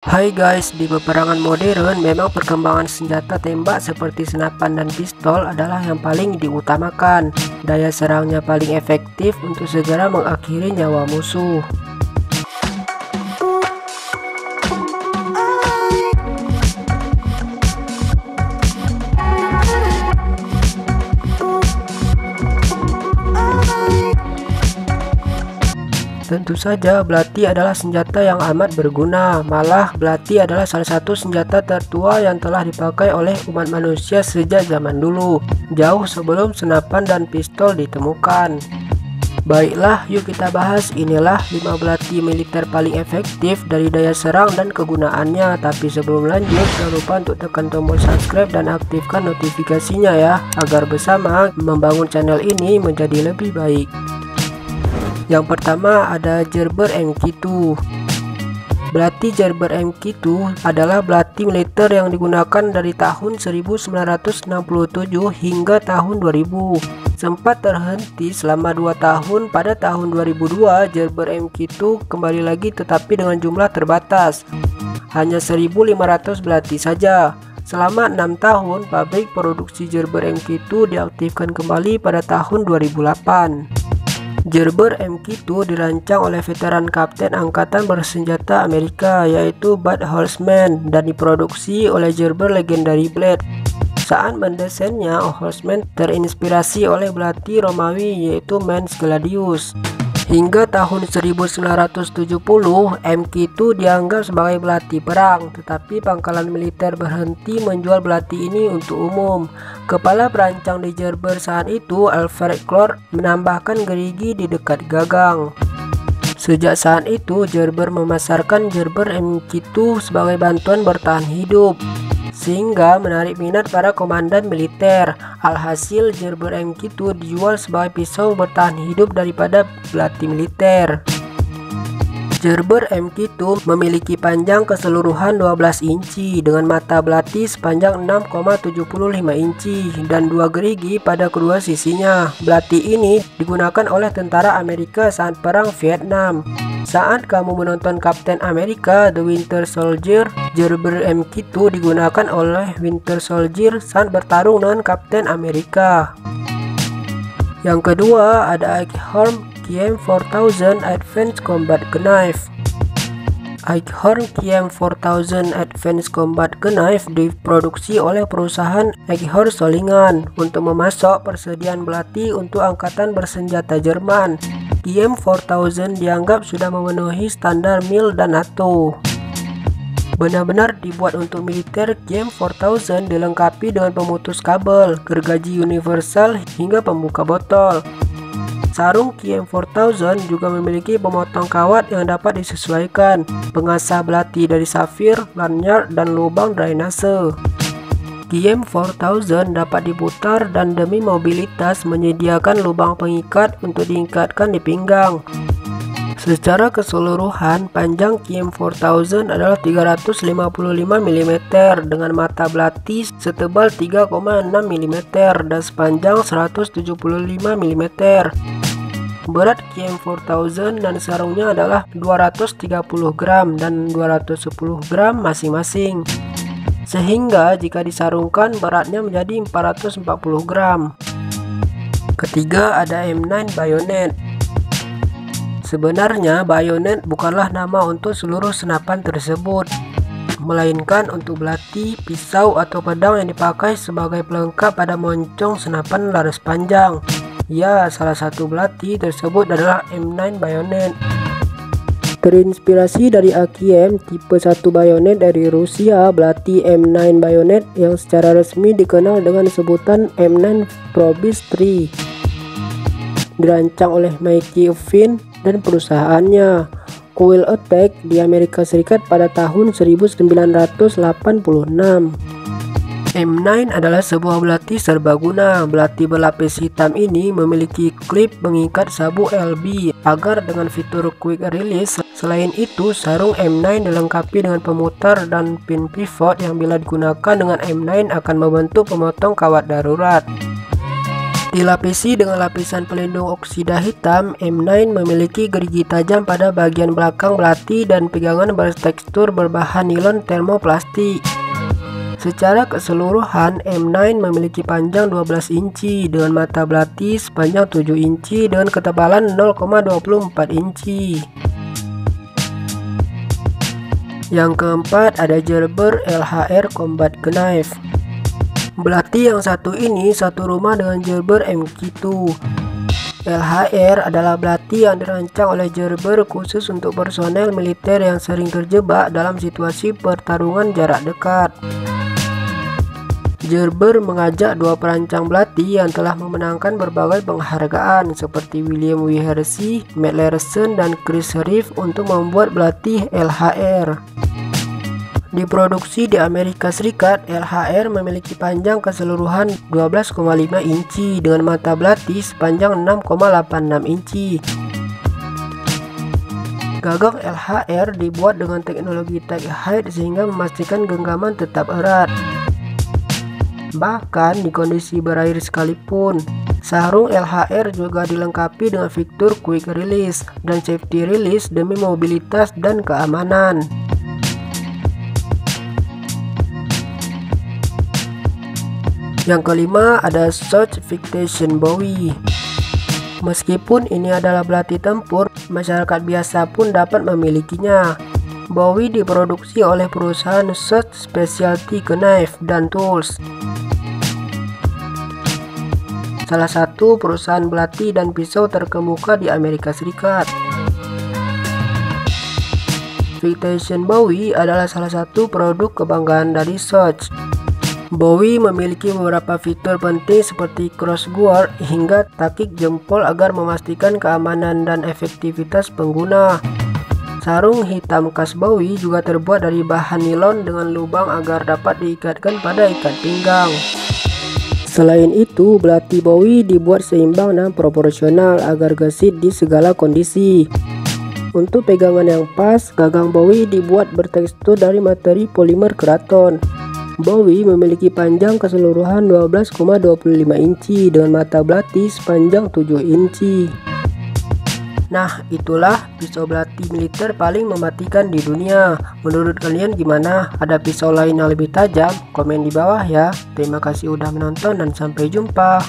Hai guys, di peperangan modern memang perkembangan senjata tembak seperti senapan dan pistol adalah yang paling diutamakan. Daya serangnya paling efektif untuk segera mengakhiri nyawa musuh. Tentu saja belati adalah senjata yang amat berguna. Malah belati adalah salah satu senjata tertua yang telah dipakai oleh umat manusia sejak zaman dulu, jauh sebelum senapan dan pistol ditemukan. Baiklah, yuk kita bahas inilah 5 belati militer paling efektif dari daya serang dan kegunaannya. Tapi sebelum lanjut, jangan lupa untuk tekan tombol subscribe dan aktifkan notifikasinya ya, agar bersama membangun channel ini menjadi lebih baik. Yang pertama ada Gerber MK2. Belati Gerber MK2 adalah belati militer yang digunakan dari tahun 1967 hingga tahun 2000. Sempat terhenti selama 2 tahun. Pada tahun 2002 Gerber MK2 kembali lagi, tetapi dengan jumlah terbatas, hanya 1.500 belati saja. Selama 6 tahun pabrik produksi Gerber MK2 diaktifkan kembali pada tahun 2008. Gerber MK2 dirancang oleh veteran kapten angkatan bersenjata Amerika yaitu Bud Holzman dan diproduksi oleh Gerber Legendary Blade. Saat mendesainnya, Holzman terinspirasi oleh belati Romawi yaitu Mens Gladius. Hingga tahun 1970 MK2 dianggap sebagai belati perang, tetapi pangkalan militer berhenti menjual belati ini untuk umum. Kepala perancang di Gerber saat itu, Alfred Clark, menambahkan gerigi di dekat gagang. Sejak saat itu Gerber memasarkan Gerber MK2 sebagai bantuan bertahan hidup, sehingga menarik minat para komandan militer. Alhasil Gerber MK2 dijual sebagai pisau bertahan hidup daripada belati militer. Gerber MK2 memiliki panjang keseluruhan 12 inci dengan mata belati sepanjang 6,75 inci dan 2 gerigi pada kedua sisinya. Belati ini digunakan oleh tentara Amerika saat perang Vietnam. Saat kamu menonton Kapten Amerika The Winter Soldier, Gerber MK2 digunakan oleh Winter Soldier saat bertarung dengan Kapten Amerika. Yang kedua ada Eichhorn KM4000 Advanced Combat Knife. Eichhorn KM4000 Advanced Combat Knife diproduksi oleh perusahaan Eichhorn Solingen untuk memasok persediaan belati untuk angkatan bersenjata Jerman. KM4000 dianggap sudah memenuhi standar MIL dan NATO. Benar-benar dibuat untuk militer, KM4000 dilengkapi dengan pemutus kabel, gergaji universal hingga pembuka botol. Sarung KM4000 juga memiliki pemotong kawat yang dapat disesuaikan, pengasah belati dari safir, lanyard, dan lubang drainase. KM4000 dapat diputar dan demi mobilitas menyediakan lubang pengikat untuk diikatkan di pinggang. Secara keseluruhan, panjang KM4000 adalah 355 mm dengan mata belati setebal 3,6 mm dan sepanjang 175 mm. Berat KM4000 dan sarungnya adalah 230 gram dan 210 gram masing-masing, sehingga jika disarungkan beratnya menjadi 440 gram. Ketiga ada M9 Bayonet. Sebenarnya bayonet bukanlah nama untuk seluruh senapan tersebut, melainkan untuk belati, pisau, atau pedang yang dipakai sebagai pelengkap pada moncong senapan laras panjang. Ya, salah satu belati tersebut adalah M9 Bayonet. Terinspirasi dari AKM tipe 1 bayonet dari Rusia, belati M9 Bayonet yang secara resmi dikenal dengan sebutan M9 Probis 3 dirancang oleh Mikey Finn dan perusahaannya Coil Attack di Amerika Serikat pada tahun 1986. M9 adalah sebuah belati serbaguna. Belati berlapis hitam ini memiliki klip pengikat sabuk LB agar dengan fitur quick release. Selain itu, sarung M9 dilengkapi dengan pemutar dan pin pivot yang bila digunakan dengan M9 akan membentuk pemotong kawat darurat. Dilapisi dengan lapisan pelindung oksida hitam, M9 memiliki gerigi tajam pada bagian belakang belati dan pegangan bertekstur berbahan nilon termoplastik. Secara keseluruhan, M9 memiliki panjang 12 inci dengan mata belati sepanjang 7 inci dengan ketebalan 0,24 inci. Yang keempat ada Gerber LHR Combat Knife. Belati yang satu ini satu rumah dengan Gerber MQ2. LHR adalah belati yang dirancang oleh Gerber khusus untuk personel militer yang sering terjebak dalam situasi pertarungan jarak dekat. Gerber mengajak dua perancang belati yang telah memenangkan berbagai penghargaan seperti William W. Hersey, Matt Larson, dan Chris Reeve untuk membuat belati LHR. Diproduksi di Amerika Serikat, LHR memiliki panjang keseluruhan 12,5 inci dengan mata belati sepanjang 6,86 inci. Gagak LHR dibuat dengan teknologi tag height sehingga memastikan genggaman tetap erat. Bahkan di kondisi berair sekalipun, sarung LHR juga dilengkapi dengan fitur quick release dan safety release demi mobilitas dan keamanan. Yang kelima ada Swatch Citation Bowie. Meskipun ini adalah belati tempur, masyarakat biasa pun dapat memilikinya. Bowie diproduksi oleh perusahaan Swatch Specialty Knife dan Tools, salah satu perusahaan belati dan pisau terkemuka di Amerika Serikat. Citation Bowie adalah salah satu produk kebanggaan dari Swatch. Bowie memiliki beberapa fitur penting seperti cross guard hingga takik jempol agar memastikan keamanan dan efektivitas pengguna. Sarung hitam khas Bowie juga terbuat dari bahan nilon dengan lubang agar dapat diikatkan pada ikat pinggang. Selain itu, belati Bowie dibuat seimbang dan proporsional agar gesit di segala kondisi. Untuk pegangan yang pas, gagang Bowie dibuat bertekstur dari materi polimer keraton. Bowie memiliki panjang keseluruhan 12,25 inci dengan mata belati sepanjang 7 inci. Nah, itulah pisau belati militer paling mematikan di dunia. Menurut kalian gimana? Ada pisau lain yang lebih tajam? Komen di bawah ya. Terima kasih udah menonton dan sampai jumpa.